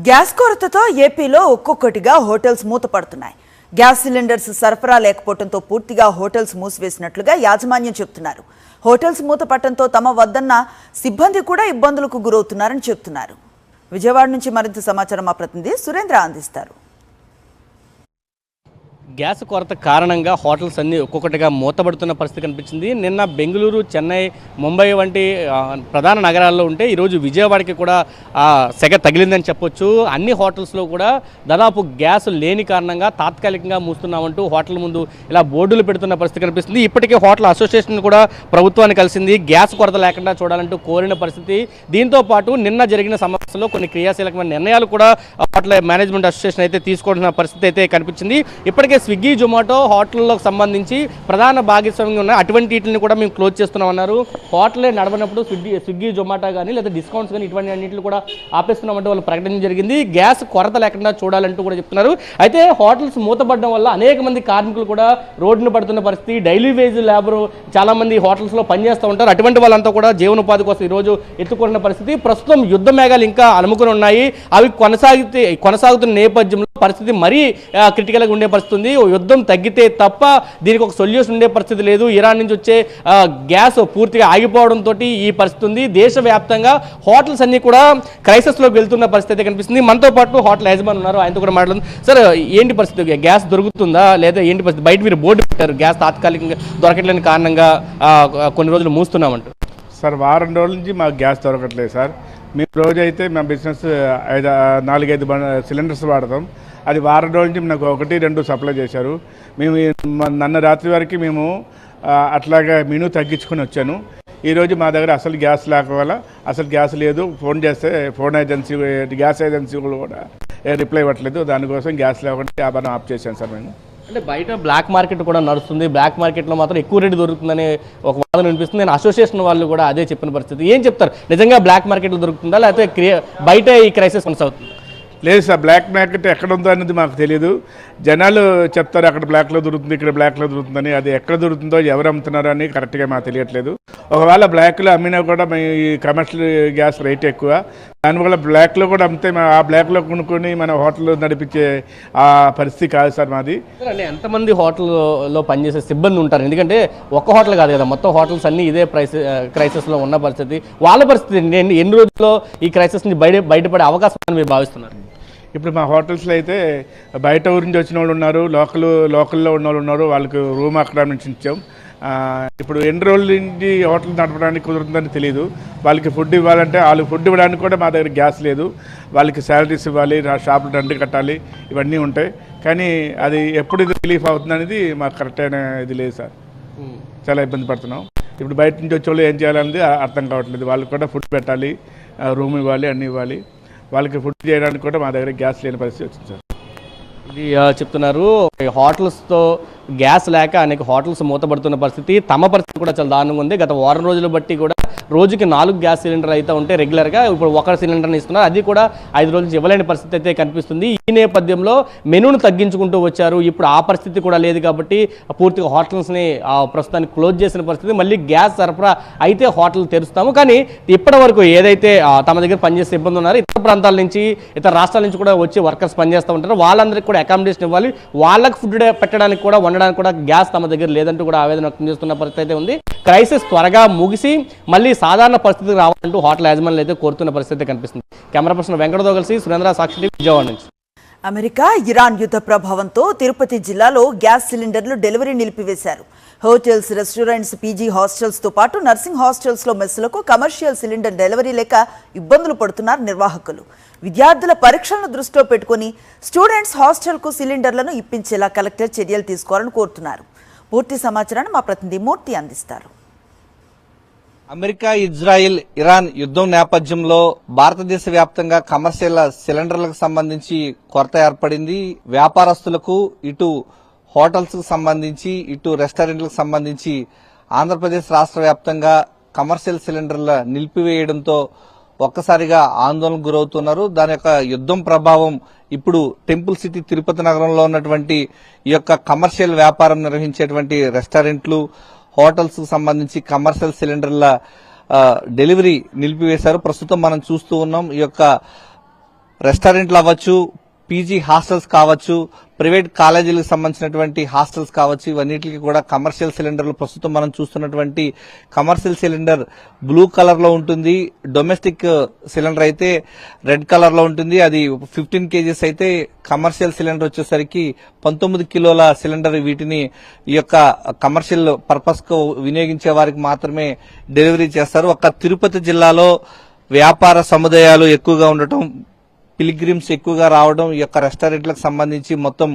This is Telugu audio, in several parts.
గ్యాస్ కొరతతో ఏపీలో ఒక్కొక్కటిగా హోటల్స్ మూతపడుతున్నాయి. గ్యాస్ సిలిండర్స్ సరఫరా లేకపోవడంతో పూర్తిగా హోటల్స్ మూసివేసినట్లుగా యాజమాన్యం చెబుతున్నారు. హోటల్స్ మూతపడటంతో తమ వద్దన్న సిబ్బంది కూడా ఇబ్బందులకు గురవుతున్నారని చెబుతున్నారు. విజయవాడ నుంచి మరింత సమాచారం మా ప్రతినిధి సురేంద్ర అందిస్తారు. గ్యాస్ కొరత కారణంగా హోటల్స్ అన్నీ ఒక్కొక్కటిగా మూతపడుతున్న పరిస్థితి కనిపించింది. నిన్న బెంగళూరు, చెన్నై, ముంబై వంటి ప్రధాన నగరాల్లో ఉంటే ఈరోజు విజయవాడకి కూడా సెగ తగిలిందని చెప్పొచ్చు. అన్ని హోటల్స్లో కూడా దాదాపు గ్యాస్ లేని కారణంగా తాత్కాలికంగా మూస్తున్నామంటూ హోటల్ ముందు ఇలా బోర్డులు పెడుతున్న పరిస్థితి కనిపిస్తుంది. ఇప్పటికే హోటల్ అసోసియేషన్ కూడా ప్రభుత్వాన్ని కలిసింది, గ్యాస్ కొరత లేకుండా చూడాలంటూ కోరిన పరిస్థితి. దీంతో పాటు నిన్న జరిగిన సమావేశంలో కొన్ని క్రియాశీలకమైన నిర్ణయాలు కూడా హోటల్ మేనేజ్మెంట్ అసోసియేషన్ అయితే తీసుకోవాల్సిన పరిస్థితి అయితే కనిపించింది. ఇప్పటికే స్విగ్గీ, జొమాటో హోటళ్ళకు సంబంధించి ప్రధాన భాగస్వామ్యంగా ఉన్నాయి. అటువంటి వీటిని కూడా మేము క్లోజ్ చేస్తున్నామన్నారు. హోటలే నడవనప్పుడు స్విగ్గీ, జొమాటో కానీ లేదా డిస్కౌంట్స్ కానీ ఇటువంటి అన్నింటిని కూడా ఆపేస్తున్నామంటూ వాళ్ళు ప్రకటించడం జరిగింది. గ్యాస్ కొరత లేకుండా చూడాలంటూ కూడా చెప్తున్నారు. అయితే హోటల్స్ మూతపడడం వల్ల అనేక మంది కార్మికులు కూడా రోడ్డును పడుతున్న పరిస్థితి. డైలీ వేజ్ లేబర్ చాలా మంది హోటల్స్లో పనిచేస్తూ ఉంటారు. అటువంటి వాళ్ళంతా కూడా జీవనోపాధి కోసం ఈరోజు ఎత్తుకుంటున్న పరిస్థితి. ప్రస్తుతం యుద్ధ మేఘాలు ఇంకా అలుముకుని ఉన్నాయి. అవి కొనసాగుతున్న నేపథ్యంలో పరిస్థితి మరీ క్రిటికల్గా ఉండే పరిస్థితి ఉంది. యుద్ధం తగ్గితే తప్ప దీనికి ఒక సొల్యూషన్ ఉండే పరిస్థితి లేదు. ఇరాన్ నుంచి వచ్చే గ్యాస్ పూర్తిగా ఆగిపోవడంతో ఈ పరిస్థితి ఉంది. దేశవ్యాప్తంగా హోటల్స్ అన్ని కూడా క్రైసిస్లోకి వెళ్తున్న పరిస్థితి కనిపిస్తుంది. మనతో పాటు హోటల్ యజమాని ఉన్నారు, ఆయనతో కూడా మాట్లాడుతుంది. సార్, ఏంటి పరిస్థితి? గ్యాస్ దొరుకుతుందా లేదా ఏంటి పరిస్థితి? బయట మీరు బోర్డు పెట్టారు, గ్యాస్ తాత్కాలికంగా దొరకట్లేని కారణంగా కొన్ని రోజులు మూస్తున్నామంటూ. సార్, వారం రోజుల నుంచి మాకు గ్యాస్ దొరకట్లేదు సార్. మేము రోజైతే మా బిజినెస్ 4-5 సిలిండర్స్ వాడతాం. అది వారం రోజుల నుంచి నాకు 1-2 సప్లై చేశారు. మేము నన్న రాత్రి వరకు మేము అట్లాగా మెనూ తగ్గించుకొని వచ్చాను. ఈరోజు మా దగ్గర అసలు గ్యాస్ లేకపోవల్ల అసలు గ్యాస్ లేదు. ఫోన్ చేస్తే గ్యాస్ ఏజెన్సీ కూడా రిప్లై ఇవ్వట్లేదు. దానికోసం గ్యాస్ లేకుండా వ్యాపారం ఆఫ్ చేశాను సార్ మేము. అంటే బయట బ్లాక్ మార్కెట్ కూడా నడుస్తుంది, బ్లాక్ మార్కెట్లో మాత్రం ఎక్కువ రేటు దొరుకుతుందని ఒక వాదన వినిపిస్తుంది. నేను అసోసియేషన్ వాళ్ళు కూడా అదే చెప్పిన పరిస్థితి. ఏం చెప్తారు? నిజంగా బ్లాక్ మార్కెట్లో దొరుకుతుందా లేకపోతే బయట ఈ క్రైసిస్ కొనసాగుతుంది? లేదు సార్, బ్లాక్ మార్కెట్ ఎక్కడ ఉందో అనేది మాకు తెలియదు. జనాలు చెప్తారు అక్కడ బ్లాక్లో దొరుకుతుంది, ఇక్కడ బ్లాక్లో దొరుకుతుందని. అది ఎక్కడ దొరుకుతుందో, ఎవరు అమ్ముతున్నారో అని కరెక్ట్గా మాకు తెలియట్లేదు. ఒకవేళ బ్లాక్లో అమ్మినా కూడా ఈ కమర్షియల్ గ్యాస్ రేట్ ఎక్కువ. దానివల్ల బ్లాక్లో కూడా అమ్మితే ఆ బ్లాక్లో కొనుక్కొని మన హోటల్ నడిపించే ఆ పరిస్థితి కాదు సార్ మాది. అంటే ఎంతమంది హోటల్లో పనిచేసే సిబ్బంది ఉంటారు? ఎందుకంటే ఒక్క హోటల్ కాదు కదా, మొత్తం హోటల్స్ అన్నీ ఇదే క్రైసిస్లో ఉన్న పరిస్థితి. వాళ్ళ పరిస్థితి ఎన్ని రోజుల్లో ఈ క్రైసిస్ నుంచి బయటపడే అవకాశం మీరు భావిస్తున్నారు? ఇప్పుడు మా హోటల్స్లో అయితే బయట ఊరి నుంచి వచ్చిన వాళ్ళు ఉన్నారు, లోకల్లో ఉన్న వాళ్ళు ఉన్నారు. వాళ్ళకి రూమ్ అక్కడ నుంచి ఇచ్చాం. ఇప్పుడు ఎన్ని రోజుల నుంచి హోటల్ నడపడానికి కుదురుతుందని తెలియదు. వాళ్ళకి ఫుడ్ ఇవ్వాలంటే వాళ్ళకి ఫుడ్ ఇవ్వడానికి కూడా మా దగ్గర గ్యాస్ లేదు. వాళ్ళకి శాలరీస్ ఇవ్వాలి, షాపులు రెంట్ కట్టాలి, ఇవన్నీ ఉంటాయి. కానీ అది ఎప్పుడు ఇది రిలీఫ్ అవుతుంది అనేది మాకు కరెక్ట్ అయిన ఇది లేదు సార్. చాలా ఇబ్బంది పడుతున్నాం. ఇప్పుడు బయట నుంచి వచ్చే వాళ్ళు ఏం చేయాలనేది అర్థం కావట్లేదు. వాళ్ళకి కూడా ఫుడ్ పెట్టాలి, రూమ్ ఇవ్వాలి, అన్నీ ఇవ్వాలి. వాళ్ళకి ఫుడ్ చేయడానికి కూడా మా దగ్గర గ్యాస్ లేని పరిస్థితి వచ్చింది సార్. ఇది చెప్తున్నారు. హోటల్స్తో గ్యాస్ లేక అనేక హోటల్స్ మూతపడుతున్న పరిస్థితి. తమ పరిస్థితి కూడా చాలా దారుణంగా ఉంది. గత వారం రోజులు బట్టి కూడా రోజుకి 4 గ్యాస్ సిలిండర్లు అయితే ఉంటే రెగ్యులర్గా ఇప్పుడు 1 సిలిండర్ని ఇస్తున్నారు. అది కూడా 5 రోజులు ఇవ్వలేని పరిస్థితి అయితే కనిపిస్తుంది. ఈ నేపథ్యంలో మెనూను తగ్గించుకుంటూ వచ్చారు. ఇప్పుడు ఆ పరిస్థితి కూడా లేదు కాబట్టి పూర్తిగా హోటల్స్ని ప్రస్తుతానికి క్లోజ్ చేసిన పరిస్థితి. మళ్ళీ గ్యాస్ సరఫరా అయితే హోటల్ తెరుస్తాము. కానీ ఇప్పటి వరకు ఏదైతే తమ దగ్గర పనిచేసే ఇబ్బంది ఉన్నారో ఇతర ప్రాంతాల నుంచి, ఇతర రాష్ట్రాల నుంచి కూడా వచ్చి వర్కర్స్ పనిచేస్తూ ఉంటారు. వాళ్ళందరికీ కూడా అకామిడేషన్ ఇవ్వాలి. వాళ్ళకి ఫుడ్ పెట్టడానికి కూడా, వండడానికి కూడా గ్యాస్ తమ దగ్గర లేదంటూ కూడా ఆవేదన వ్యక్తం చేస్తున్న పరిస్థితి అయితే ఉంది. క్రైసిస్ త్వరగా ముగిసి మళ్ళీ సాధారణ పరిస్థితికి రావాలంటూ హోటల్ యాజమాన్యులు అయితే కోరుతున్న పరిస్థితి కనిపిస్తుంది. కెమెరా పర్సన్ వెంకటతో కలిసి సురేంద్ర, సాక్షి టీవీ, విజయవాడ నుంచి. అమెరికా, ఇరాన్ యుద్ధ ప్రభావంతో తిరుపతి జిల్లాలో గ్యాస్ సిలిండర్లు డెలివరీ నిలిపివేశారు. హోటల్స్, రెస్టారెంట్స్, పీజీ హాస్టల్స్తో పాటు నర్సింగ్ హాస్టల్స్లో మెస్సులకు కమర్షియల్ సిలిండర్ డెలివరీ లేక ఇబ్బందులు పడుతున్నారు నిర్వాహకులు. విద్యార్థుల పరీక్షలను దృష్టిలో పెట్టుకుని స్టూడెంట్స్ హాస్టల్కు సిలిండర్లను ఇప్పించేలా కలెక్టర్ చర్యలు తీసుకోవాలని కోరుతున్నారు. పూర్తి సమాచారాన్ని మా ప్రతినిధి మూర్తి అందిస్తారు. అమెరికా, ఇజ్రాయిల్, ఇరాన్ యుద్ధం నేపథ్యంలో భారతదేశ వ్యాప్తంగా కమర్షియల్ సిలిండర్లకు సంబంధించి కొరత ఏర్పడింది. వ్యాపారస్తులకు, ఇటు హోటల్స్ కు సంబంధించి, ఇటు రెస్టారెంట్లకు సంబంధించి ఆంధ్రప్రదేశ్ రాష్ట్ర వ్యాప్తంగా కమర్షియల్ సిలిండర్ల నిలిపివేయడంతో ఒక్కసారిగా ఆందోళనకు గురవుతున్నారు. దాని యొక్క యుద్ధం ప్రభావం ఇప్పుడు టెంపుల్ సిటీ తిరుపతి నగరంలో ఉన్నటువంటి ఈ యొక్క కమర్షియల్ వ్యాపారం నిర్వహించేటువంటి రెస్టారెంట్లు, హోటల్స్ కు సంబంధించి కమర్షియల్ సిలిండర్ల డెలివరీ నిలిపివేశారు. ప్రస్తుతం మనం చూస్తూ ఉన్నాం. ఈ యొక్క రెస్టారెంట్లు అవ్వచ్చు, పీజీ హాస్టల్స్ కావచ్చు, ప్రైవేట్ కాలేజీలకు సంబంధించినటువంటి హాస్టల్స్ కావచ్చు, ఇవన్నిటికి కూడా కమర్షియల్ సిలిండర్లు ప్రస్తుతం మనం చూస్తున్నటువంటి కమర్షియల్ సిలిండర్ బ్లూ కలర్ లో ఉంటుంది. డొమెస్టిక్ సిలిండర్ అయితే రెడ్ కలర్ లో ఉంటుంది. అది 15 కేజీస్ అయితే కమర్షియల్ సిలిండర్ వచ్చేసరికి 19 కిలోల సిలిండర్. వీటిని ఈ యొక్క కమర్షియల్ పర్పస్ కు వినియోగించే వారికి మాత్రమే డెలివరీ చేస్తారు. ఒక్క తిరుపతి జిల్లాలో వ్యాపార సముదాయాలు ఎక్కువగా ఉండటం, పిలిగ్రిమ్స్ ఎక్కువగా రావడం, ఈ యొక్క రెస్టారెంట్లకు సంబంధించి మొత్తం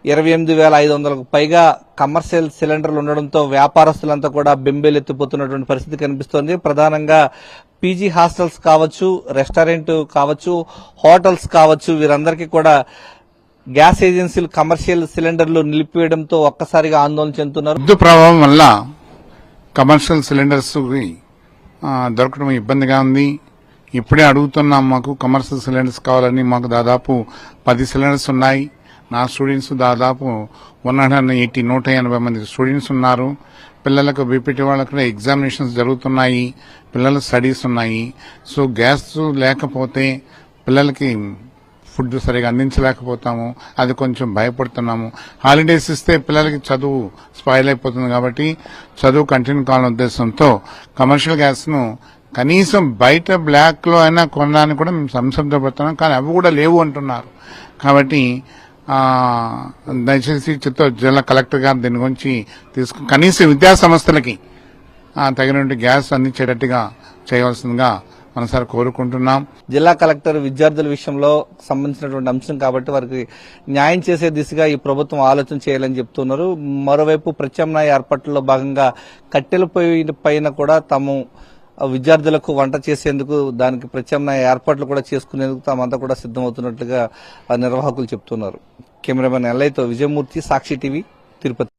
28,500కు పైగా కమర్షియల్ సిలిండర్లు ఉండడంతో వ్యాపారస్తులంతా కూడా బెంబేలెత్తిపోతున్నటువంటి పరిస్థితి కనిపిస్తోంది. ప్రధానంగా పీజీ హాస్టల్స్ కావచ్చు, రెస్టారెంట్ కావచ్చు, హోటల్స్ కావచ్చు, వీరందరికీ కూడా గ్యాస్ ఏజెన్సీలు కమర్షియల్ సిలిండర్లు నిలిపివేయడంతో ఒక్కసారిగా ఆందోళన చెందుతున్నారు. విద్యుత్ ప్రభావం వల్ల కమర్షియల్ సిలిండర్స్ దొరకడం ఇబ్బందిగా ఉంది. ఇప్పుడే అడుగుతున్నాం, మాకు కమర్షియల్ సిలిండర్స్ కావాలని. మాకు దాదాపు 10 సిలిండర్స్ ఉన్నాయి. నా స్టూడెంట్స్ దాదాపు 180 మంది స్టూడెంట్స్ ఉన్నారు. పిల్లలకు బీపీటీ వాళ్ళకు కూడా ఎగ్జామినేషన్స్ జరుగుతున్నాయి, పిల్లల స్టడీస్ ఉన్నాయి. సో గ్యాస్ లేకపోతే పిల్లలకి ఫుడ్ సరిగా అందించలేకపోతాము. అది కొంచెం భయపడుతున్నాము. హాలిడేస్ ఇస్తే పిల్లలకి చదువు స్పాయిల్ అయిపోతుంది కాబట్టి చదువు కంటిన్యూ కావాలనే ఉద్దేశంతో కమర్షియల్ గ్యాస్ ను కనీసం బయట బ్లాక్ లో అయినా కొనడానికి కూడా మేము సంసిద్ధపడుతున్నాం. కానీ అవి కూడా లేవు అంటున్నారు. కాబట్టి దయచేసి చిత్తూరు జిల్లా కలెక్టర్ గారు దీని గురించి కనీసం విద్యా సంస్థలకి తగినటువంటి గ్యాస్ అందించేటట్టుగా చేయవలసిందిగా మనసారి కోరుకుంటున్నాం. జిల్లా కలెక్టర్ విద్యార్థుల విషయంలో సంబంధించినటువంటి అంశం కాబట్టి వారికి న్యాయం చేసే దిశగా ఈ ప్రభుత్వం ఆలోచన చేయాలని చెప్తున్నారు. మరోవైపు ప్రత్యామ్నాయ ఏర్పాట్లలో భాగంగా కట్టెల పొయ్యి పైన కూడా తాము విద్యార్థులకు వంట చేసేందుకు దానికి ప్రత్యామ్నాయ ఏర్పాట్లు కూడా చేసుకునేందుకు తామంతా కూడా సిద్దమవుతున్నట్లుగా నిర్వాహకులు చెప్తున్నారు. కెమెరామెన్ ఎల్ఐతో విజయమూర్తి, సాక్షి టీవీ, తిరుపతి.